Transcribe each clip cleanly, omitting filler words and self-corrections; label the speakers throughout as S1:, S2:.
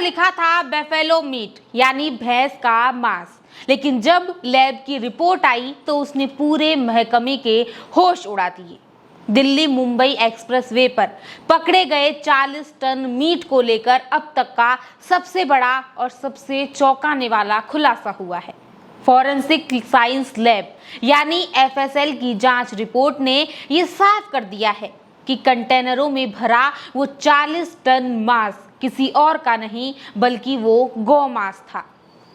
S1: लिखा था buffalo meet यानी भैंस का मांस, लेकिन जब लैब की रिपोर्ट आई तो उसने पूरे महकमे के होश उड़ा दिए। दिल्ली मुंबई एक्सप्रेसवे पर पकड़े गए 40 टन मीट को लेकर अब तक का सबसे बड़ा और सबसे चौंकाने वाला खुलासा हुआ है। फॉरेंसिक साइंस लैब यानी एफएसएल की जांच रिपोर्ट ने ये साफ कर दिया है कि कंटेनरों में भरा वो 40 टन मांस किसी और का नहीं बल्कि वो गौ मांस था।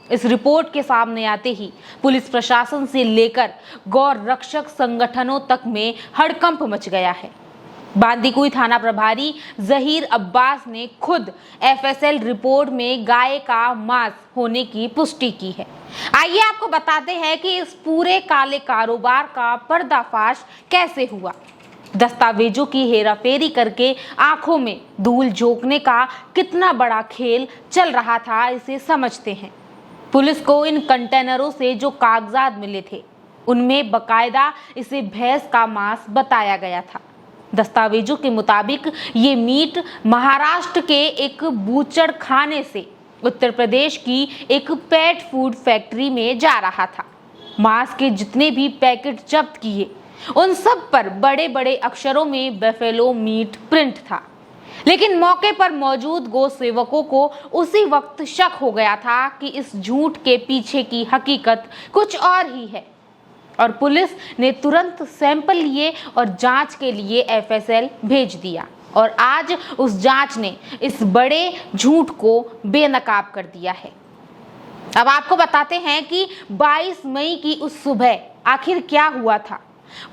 S1: इस रिपोर्ट के सामने आते ही पुलिस प्रशासन से लेकर गौ रक्षक संगठनों तक में हड़कंप मच गया है। बांदीकुई थाना प्रभारी जहीर अब्बास ने खुद एफएसएल रिपोर्ट में गाय का मांस होने की पुष्टि की है। आइए आपको बताते हैं कि इस पूरे काले कारोबार का पर्दाफाश कैसे हुआ। दस्तावेजों की हेराफेरी करके आंखों में धूल झोंकने का कितना बड़ा खेल चल रहा था, इसे समझते हैं। पुलिस को इन कंटेनरों से जो कागजात मिले थे उनमें बकायदा इसे भैंस का मांस बताया गया था। दस्तावेजों के मुताबिक ये मीट महाराष्ट्र के एक बूचड़ खाने से उत्तर प्रदेश की एक पेट फूड फैक्ट्री में जा रहा था। मांस के जितने भी पैकेट जब्त किए उन सब पर बड़े बड़े अक्षरों में बेफेलो मीट प्रिंट था, लेकिन मौके पर मौजूद गौ सेवकों को उसी वक्त शक हो गया था कि इस झूठ के पीछे की हकीकत कुछ और ही है और पुलिस ने तुरंत सैंपल लिए और जांच के लिए एफएसएल भेज दिया और आज उस जांच ने इस बड़े झूठ को बेनकाब कर दिया है। अब आपको बताते हैं कि 22 मई की उस सुबह आखिर क्या हुआ था।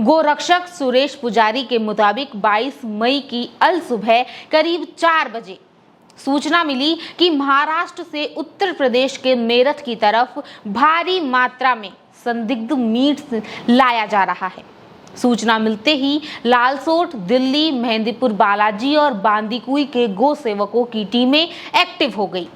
S1: गोरक्षक सुरेश पुजारी के मुताबिक 22 मई की अल सुबह करीब 4 बजे सूचना मिली कि महाराष्ट्र से उत्तर प्रदेश के मेरठ की तरफ भारी मात्रा में संदिग्ध मीट लाया जा रहा है। सूचना मिलते ही लालसोट, दिल्ली, मेहंदीपुर बालाजी और बांदीकुई के गो सेवकों की टीमें एक्टिव हो गई।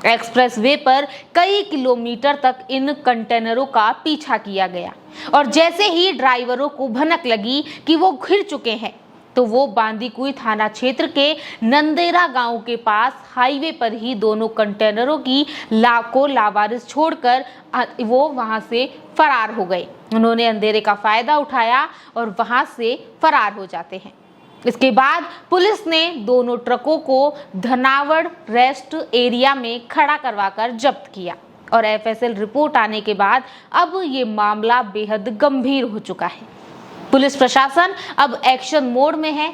S1: एक्सप्रेसवे पर कई किलोमीटर तक इन कंटेनरों का पीछा किया गया और जैसे ही ड्राइवरों को भनक लगी कि वो घिर चुके हैं तो वो बांदीकुई थाना क्षेत्र के नंदेरा गांव के पास हाईवे पर ही दोनों कंटेनरों की लावारिस छोड़कर वो वहां से फरार हो गए। उन्होंने अंधेरे का फायदा उठाया और वहां से फरार हो जाते हैं। इसके बाद पुलिस ने दोनों ट्रकों को धनावड़ रेस्ट एरिया में खड़ा करवाकर जब्त किया और एफएसएल रिपोर्ट आने के बाद अब ये मामला बेहद गंभीर हो चुका है। पुलिस प्रशासन अब एक्शन मोड में है।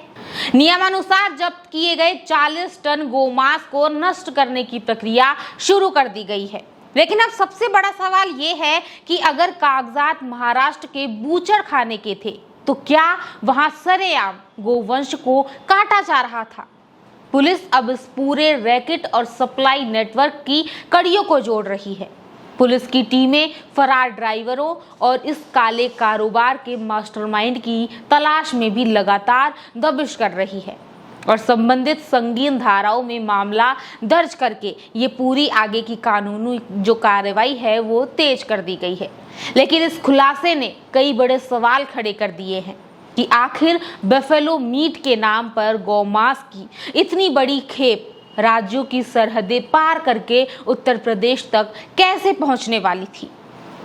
S1: नियमानुसार जब्त किए गए 40 टन गोमांस को नष्ट करने की प्रक्रिया शुरू कर दी गई है। लेकिन अब सबसे बड़ा सवाल ये है कि अगर कागजात महाराष्ट्र के बूचड़ खाने के थे तो क्या वहां सरेआम गोवंश को काटा जा रहा था। पुलिस अब इस पूरे रैकेट और सप्लाई नेटवर्क की कड़ियों को जोड़ रही है। पुलिस की टीमें फरार ड्राइवरों और इस काले कारोबार के मास्टरमाइंड की तलाश में भी लगातार दबिश कर रही है और संबंधित संगीन धाराओं में मामला दर्ज करके ये पूरी आगे की कानूनी जो कार्रवाई है वो तेज कर दी गई है। लेकिन इस खुलासे ने कई बड़े सवाल खड़े कर दिए हैं कि आखिर बेफेलो मीट के नाम पर गौमांस की इतनी बड़ी खेप राज्यों की सरहदें पार करके उत्तर प्रदेश तक कैसे पहुंचने वाली थी।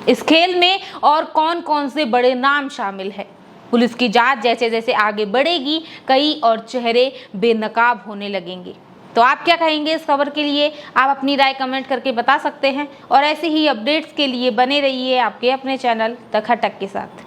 S1: इस खेल में और कौन कौन से बड़े नाम शामिल है। पुलिस की जांच जैसे जैसे आगे बढ़ेगी कई और चेहरे बेनकाब होने लगेंगे। तो आप क्या कहेंगे इस खबर के लिए? आप अपनी राय कमेंट करके बता सकते हैं और ऐसे ही अपडेट्स के लिए बने रहिए आपके अपने चैनल द खटक के साथ।